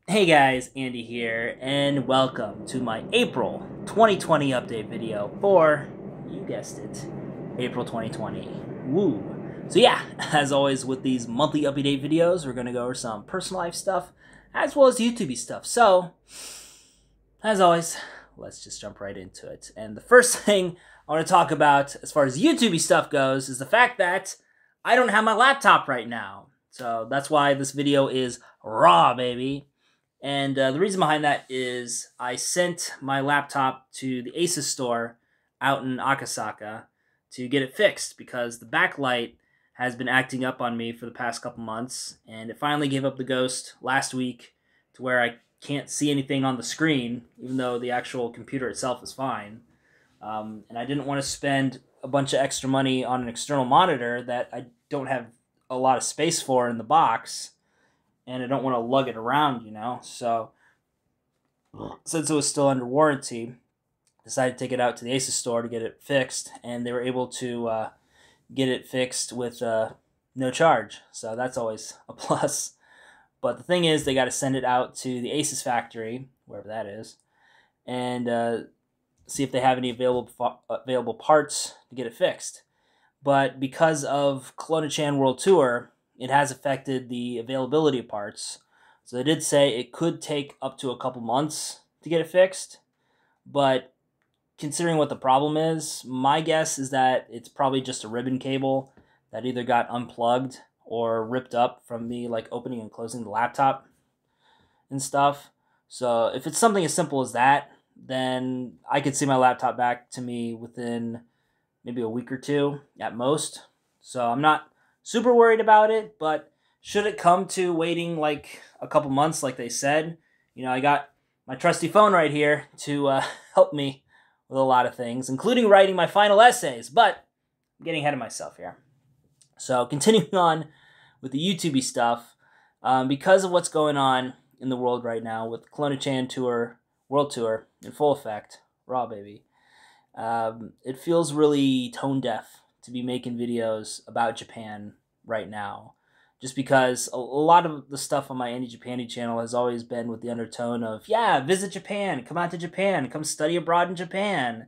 Hey guys, Andy here, and welcome to my April 2020 update video for, you guessed it, April 2020. Woo! So yeah, as always with these monthly update videos, we're going to go over some personal life stuff, as well as YouTube stuff. So, as always, let's just jump right into it. And the first thing I want to talk about, as far as YouTube stuff goes, is the fact that I don't have my laptop right now. So that's why this video is raw, baby. And the reason behind that is I sent my laptop to the Asus store out in Akasaka to get it fixed because the backlight has been acting up on me for the past couple months, and it finally gave up the ghost last week to where I can't see anything on the screen, even though the actual computer itself is fine. And I didn't want to spend a bunch of extra money on an external monitor that I don't have a lot of space for in the box, and I don't want to lug it around, So, since it was still under warranty, decided to take it out to the Asus store to get it fixed, and they were able to get it fixed with no charge. So that's always a plus. But the thing is, they got to send it out to the Asus factory, wherever that is, and see if they have any available parts to get it fixed. But because of Kelowna-Chan World Tour, it has affected the availability of parts. So they did say it could take up to a couple months to get it fixed. But considering what the problem is, my guess is that it's probably just a ribbon cable that either got unplugged or ripped up from me like opening and closing the laptop and stuff. So if it's something as simple as that, then I could see my laptop back to me within maybe a week or two at most. So I'm not super worried about it, but should it come to waiting like a couple months, like they said, I got my trusty phone right here to help me with a lot of things, including writing my final essays, but I'm getting ahead of myself here. So continuing on with the YouTube stuff, because of what's going on in the world right now with Kelowna-Chan Tour, World Tour in full effect, raw baby, it feels really tone deaf to be making videos about Japan right now. Just because a lot of the stuff on my Andy Japandi channel has always been with the undertone of, yeah, visit Japan, come out to Japan, come study abroad in Japan.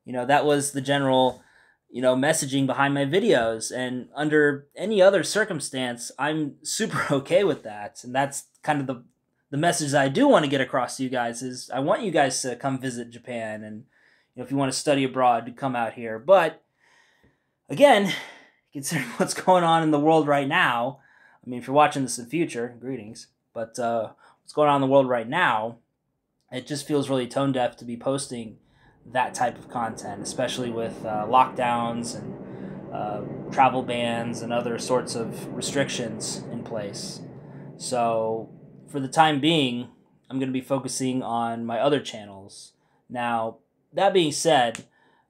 That was the general, messaging behind my videos. And under any other circumstance, I'm super okay with that. And that's kind of the message that I do want to get across to you guys is I want you guys to come visit Japan, and if you want to study abroad, to come out here. But again, considering what's going on in the world right now, I mean, if you're watching this in the future, greetings. But what's going on in the world right now, it just feels really tone deaf to be posting that type of content, especially with lockdowns and travel bans and other sorts of restrictions in place. So, for the time being, I'm going to be focusing on my other channels. Now, that being said,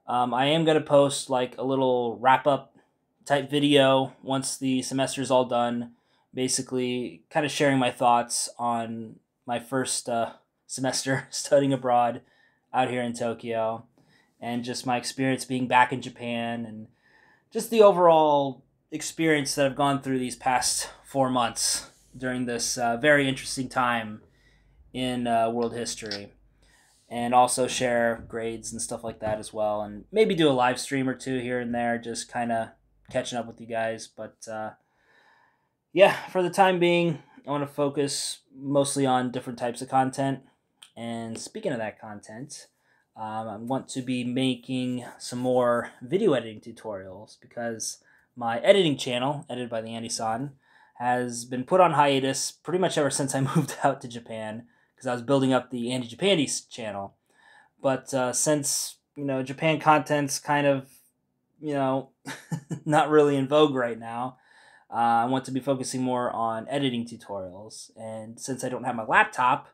I am going to post like a little wrap up type video once the semester is all done, basically kind of sharing my thoughts on my first semester studying abroad out here in Tokyo, and just my experience being back in Japan, and just the overall experience that I've gone through these past 4 months during this very interesting time in world history. And also share grades and stuff like that as well, and maybe do a live stream or two here and there, just kind of catching up with you guys. But yeah, for the time being, I want to focus mostly on different types of content. And speaking of that content, I want to be making some more video editing tutorials because my editing channel, edited by the Andy-san, has been put on hiatus pretty much ever since I moved out to Japan, because I was building up the Andy Japandi channel. But since, Japan content's kind of, not really in vogue right now, I want to be focusing more on editing tutorials. And since I don't have my laptop,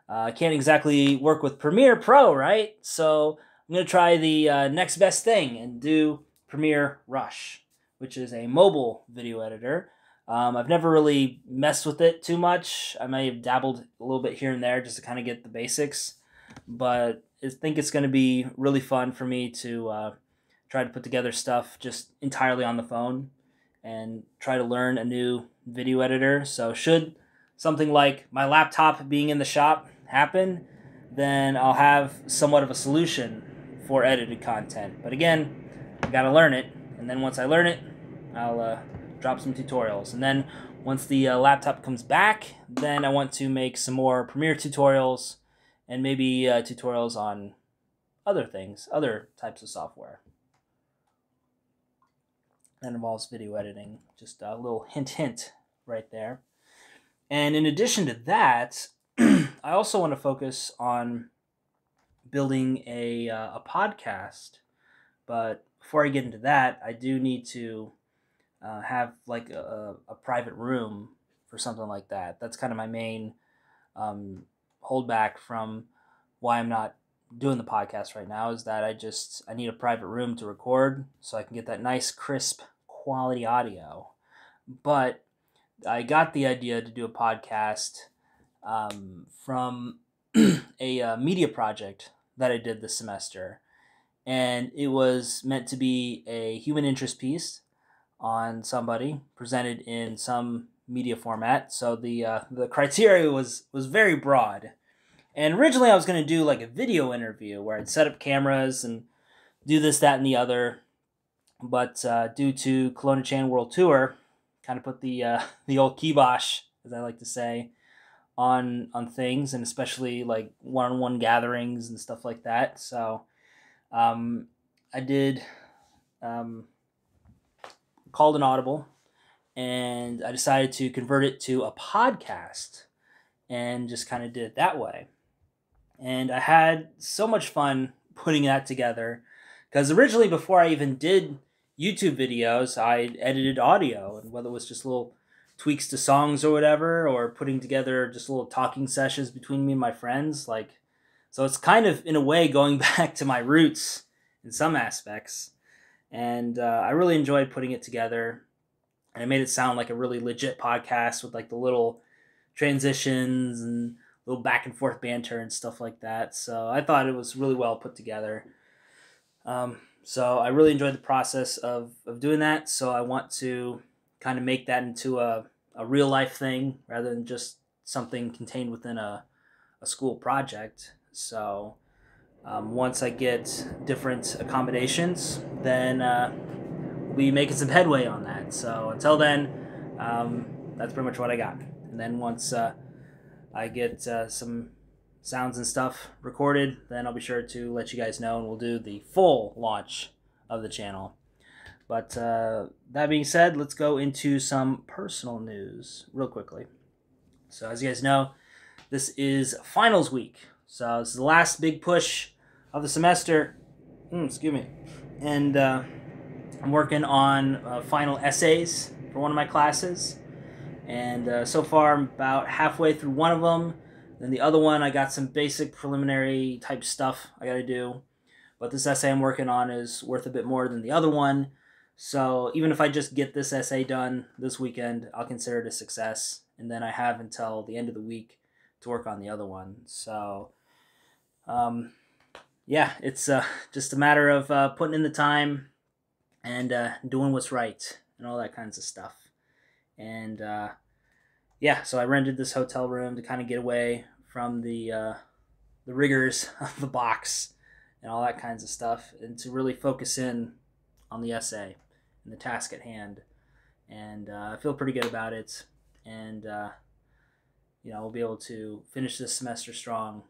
I can't exactly work with Premiere Pro, right? So I'm going to try the next best thing and do Premiere Rush, which is a mobile video editor. I've never really messed with it too much. I may have dabbled a little bit here and there just to kind of get the basics. But I think it's going to be really fun for me to try to put together stuff just entirely on the phone and try to learn a new video editor. So should something like my laptop being in the shop happen, then I'll have somewhat of a solution for edited content. But again, I gotta learn it, and then once I learn it, I'll drop some tutorials. And then once the laptop comes back, then I want to make some more Premiere tutorials, and maybe tutorials on other things, other types of software. That involves video editing. Just a little hint right there. And in addition to that, I also want to focus on building a podcast. But before I get into that, I do need to have like a private room for something like that. That's kind of my main holdback from why I'm not doing the podcast right now, is that I need a private room to record so I can get that nice crisp quality audio. But I got the idea to do a podcast from a media project that I did this semester, and it was meant to be a human interest piece on somebody presented in some media format. So the criteria was very broad. And originally I was going to do like a video interview where I'd set up cameras and do this, that, and the other. But due to Kelowna Chan World Tour, kind of put the old kibosh, as I like to say, on things, and especially like one-on-one gatherings and stuff like that. So I did called an audible, and I decided to convert it to a podcast and just kind of did it that way. And I had so much fun putting that together, because originally, before I even did YouTube videos, I edited audio, and whether it was just little tweaks to songs or whatever, or putting together just little talking sessions between me and my friends, like, so it's kind of in a way going back to my roots in some aspects. And I really enjoyed putting it together, and it made it sound like a really legit podcast with like the little transitions and little back and forth banter and stuff like that. So I thought it was really well put together. So I really enjoyed the process of doing that. So I want to kind of make that into a real life thing rather than just something contained within a school project. So once I get different accommodations, then we'll be making some headway on that. So until then, that's pretty much what I got. And then once I get some sounds and stuff recorded, then I'll be sure to let you guys know, and we'll do the full launch of the channel. But that being said, let's go into some personal news real quickly. So as you guys know, this is finals week. So this is the last big push of the semester. Excuse me. And I'm working on final essays for one of my classes. And so far, I'm about halfway through one of them. Then the other one, I got some basic preliminary type stuff I got to do. But this essay I'm working on is worth a bit more than the other one. So even if I just get this essay done this weekend, I'll consider it a success. And then I have until the end of the week to work on the other one. So, yeah, it's just a matter of putting in the time and doing what's right and all that kinds of stuff. And yeah, so I rented this hotel room to kind of get away from the rigors of the box and all that kinds of stuff, and to really focus in on the essay and the task at hand. And I feel pretty good about it. And you know, we'll be able to finish this semester strong,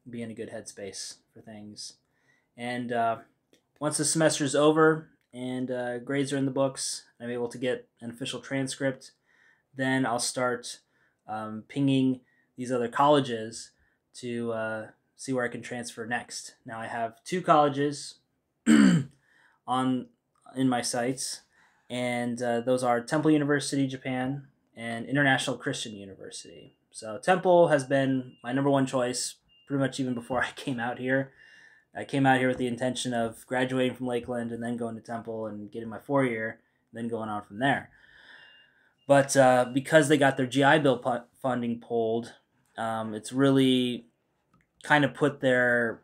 be in a good headspace for things. And once the semester's over and grades are in the books, I'm able to get an official transcript, then I'll start pinging these other colleges to see where I can transfer next. Now I have 2 colleges in my sights, and those are Temple University, Japan, and International Christian University. So Temple has been my number one choice pretty much even before I came out here. I came out here with the intention of graduating from Lakeland and then going to Temple and getting my 4-year, then going on from there. But because they got their GI Bill funding pulled, it's really kind of put their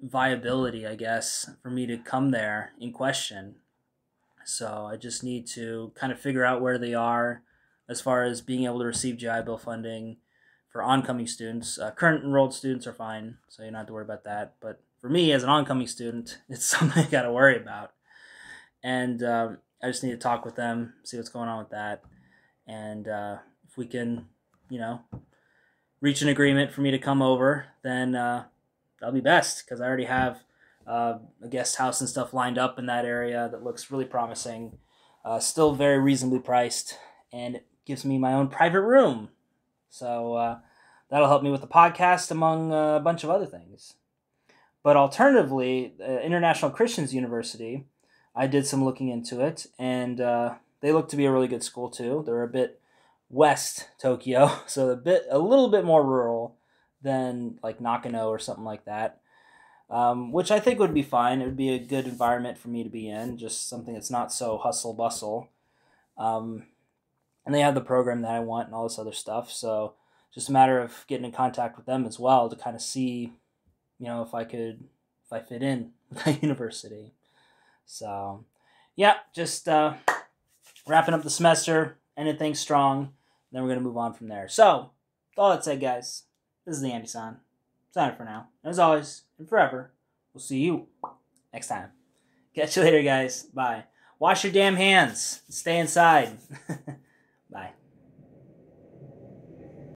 viability, I guess, for me to come there in question. So I just need to kind of figure out where they are as far as being able to receive GI Bill funding for oncoming students. Current enrolled students are fine, so you don't have to worry about that. But for me, as an oncoming student, it's something I got to worry about. And I just need to talk with them, see what's going on with that. And if we can, reach an agreement for me to come over, then that'll be best, because I already have a guest house and stuff lined up in that area that looks really promising. Still very reasonably priced, and it gives me my own private room. So that'll help me with the podcast, among a bunch of other things. But alternatively, International Christians University, I did some looking into it, and they look to be a really good school too. They're a bit West Tokyo, so a little bit more rural than like Nakano or something like that, which I think would be fine. It would be a good environment for me to be in, just something that's not so hustle bustle. And they have the program that I want and all this other stuff, so just a matter of getting in contact with them as well to kind of see, if I fit in with that university. So, yeah, just wrapping up the semester, ending things strong. Then we're going to move on from there. So, with all that said, guys, this is the Andy-san. Signing for now. And as always, and forever, we'll see you next time. Catch you later, guys. Bye. Wash your damn hands. Stay inside. Bye.